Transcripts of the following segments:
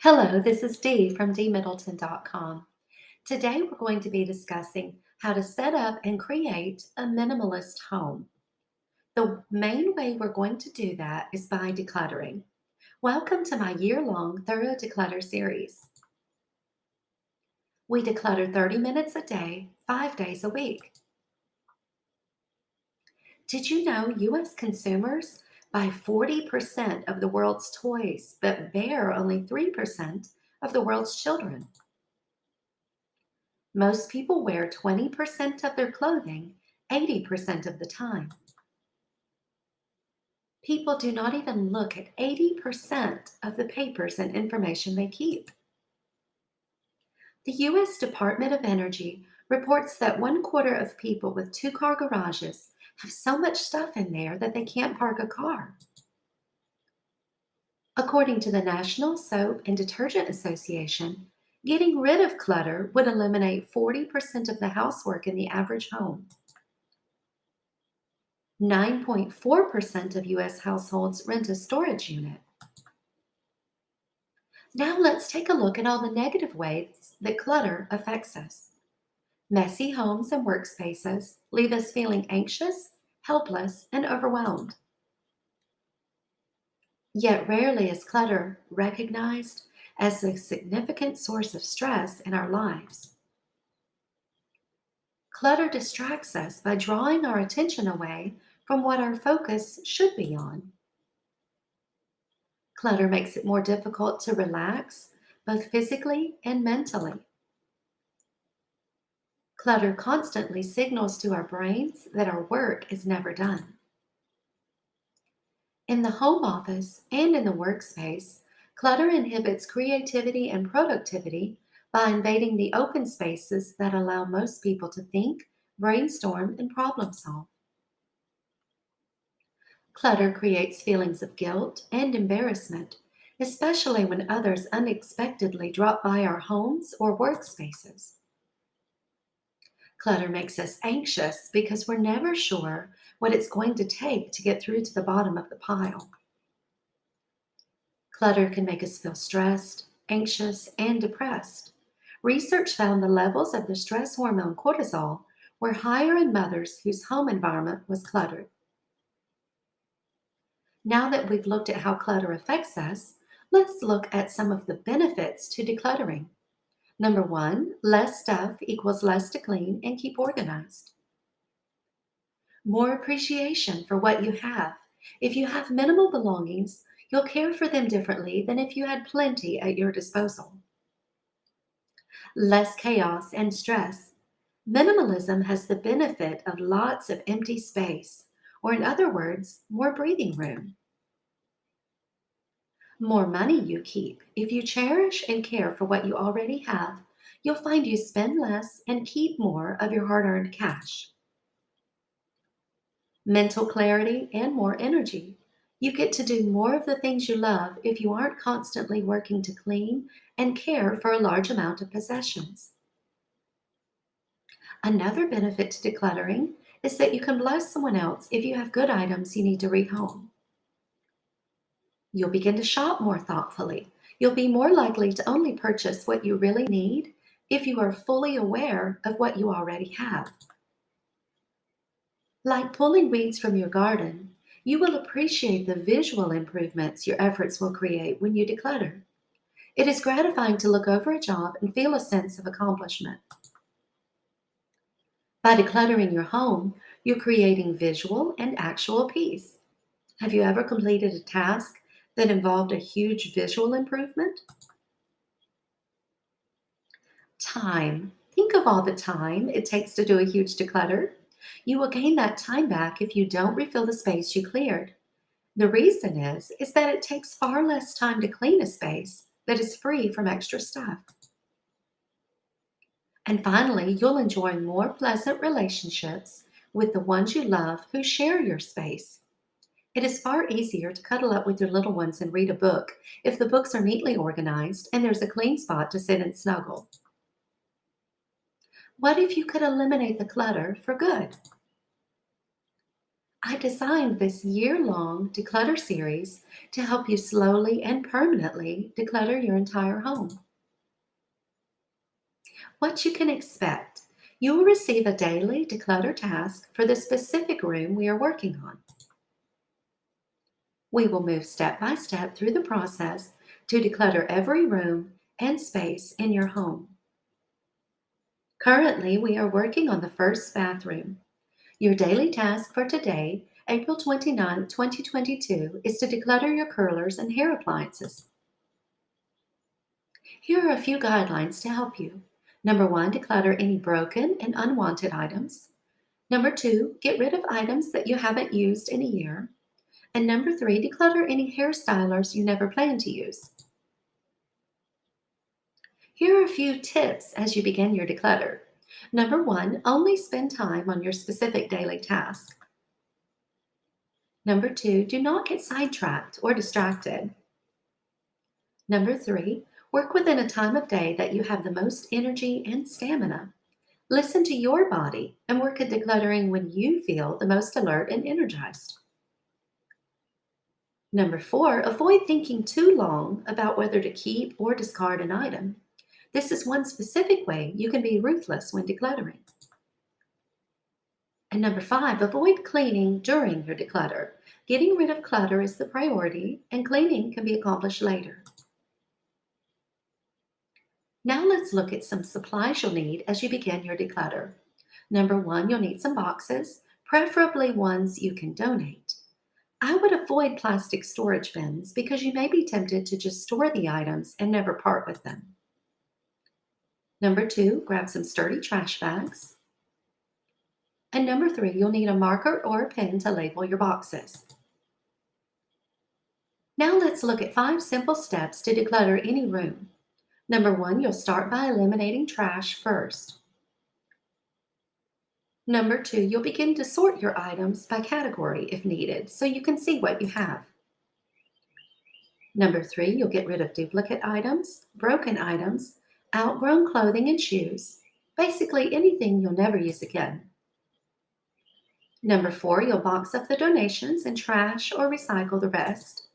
Hello, this is Dee from dmiddleton.com. Today we're going to be discussing how to set up and create a minimalist home. The main way we're going to do that is by decluttering. Welcome to my year-long Thorough Declutter series. We declutter 30 minutes a day, 5 days a week. Did you know US consumers buy 40% of the world's toys, but bear only 3% of the world's children? Most people wear 20% of their clothing 80% of the time. People do not even look at 80% of the papers and information they keep. The U.S. Department of Energy reports that 1/4 of people with two-car garages have so much stuff in there that they can't park a car. According to the National Soap and Detergent Association, getting rid of clutter would eliminate 40% of the housework in the average home. 9.4% of U.S. households rent a storage unit. Now let's take a look at all the negative ways that clutter affects us. Messy homes and workspaces leave us feeling anxious, helpless, and overwhelmed. Yet rarely is clutter recognized as a significant source of stress in our lives. Clutter distracts us by drawing our attention away from what our focus should be on. Clutter makes it more difficult to relax, both physically and mentally. Clutter constantly signals to our brains that our work is never done. In the home office and in the workspace, clutter inhibits creativity and productivity by invading the open spaces that allow most people to think, brainstorm, and problem solve. Clutter creates feelings of guilt and embarrassment, especially when others unexpectedly drop by our homes or workspaces. Clutter makes us anxious because we're never sure what it's going to take to get through to the bottom of the pile. Clutter can make us feel stressed, anxious, and depressed. Research found the levels of the stress hormone cortisol were higher in mothers whose home environment was cluttered. Now that we've looked at how clutter affects us, let's look at some of the benefits to decluttering. Number one, less stuff equals less to clean and keep organized. More appreciation for what you have. If you have minimal belongings, you'll care for them differently than if you had plenty at your disposal. Less chaos and stress. Minimalism has the benefit of lots of empty space, or in other words, more breathing room. More money you keep. If you cherish and care for what you already have, you'll find you spend less and keep more of your hard earned cash. Mental clarity and more energy. You get to do more of the things you love if you aren't constantly working to clean and care for a large amount of possessions. Another benefit to decluttering is that you can bless someone else if you have good items you need to rehome. You'll begin to shop more thoughtfully. You'll be more likely to only purchase what you really need if you are fully aware of what you already have. Like pulling weeds from your garden, you will appreciate the visual improvements your efforts will create when you declutter. It is gratifying to look over a job and feel a sense of accomplishment. By decluttering your home, you're creating visual and actual peace. Have you ever completed a task that involved a huge visual improvement? Time. Think of all the time it takes to do a huge declutter. You will gain that time back if you don't refill the space you cleared. The reason is that it takes far less time to clean a space that is free from extra stuff. And finally, you'll enjoy more pleasant relationships with the ones you love who share your space. It is far easier to cuddle up with your little ones and read a book if the books are neatly organized and there's a clean spot to sit and snuggle. What if you could eliminate the clutter for good? I designed this year-long declutter series to help you slowly and permanently declutter your entire home. What you can expect. You will receive a daily declutter task for the specific room we are working on. We will move step by step through the process to declutter every room and space in your home. Currently, we are working on the first bathroom. Your daily task for today, April 29th, 2022, is to declutter your curlers and hair appliances. Here are a few guidelines to help you. Number one, declutter any broken and unwanted items. Number two, get rid of items that you haven't used in a year. And number three, declutter any hairstylers you never plan to use. Here are a few tips as you begin your declutter. Number one, only spend time on your specific daily task. Number two, do not get sidetracked or distracted. Number three, work within a time of day that you have the most energy and stamina. Listen to your body and work at decluttering when you feel the most alert and energized. Number four, avoid thinking too long about whether to keep or discard an item. This is one specific way you can be ruthless when decluttering. And number five, avoid cleaning during your declutter. Getting rid of clutter is the priority, and cleaning can be accomplished later. Now let's look at some supplies you'll need as you begin your declutter. Number one, you'll need some boxes, preferably ones you can donate. I would avoid plastic storage bins because you may be tempted to just store the items and never part with them. Number two, grab some sturdy trash bags. And number three, you'll need a marker or a pen to label your boxes. Now let's look at 5 simple steps to declutter any room. Number one, you'll start by eliminating trash first. Number two, you'll begin to sort your items by category if needed so you can see what you have. Number three, you'll get rid of duplicate items, broken items, outgrown clothing and shoes, basically anything you'll never use again. Number four, you'll box up the donations and trash or recycle the rest.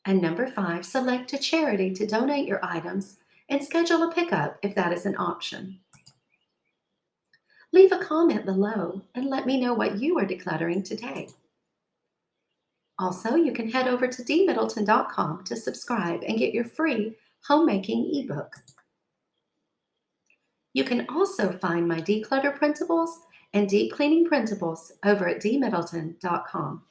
And number five, select a charity to donate your items and schedule a pickup if that is an option. Leave a comment below and let me know what you are decluttering today. Also, you can head over to dmiddleton.com to subscribe and get your free homemaking ebook. You can also find my declutter principles and deep cleaning principles over at dmiddleton.com.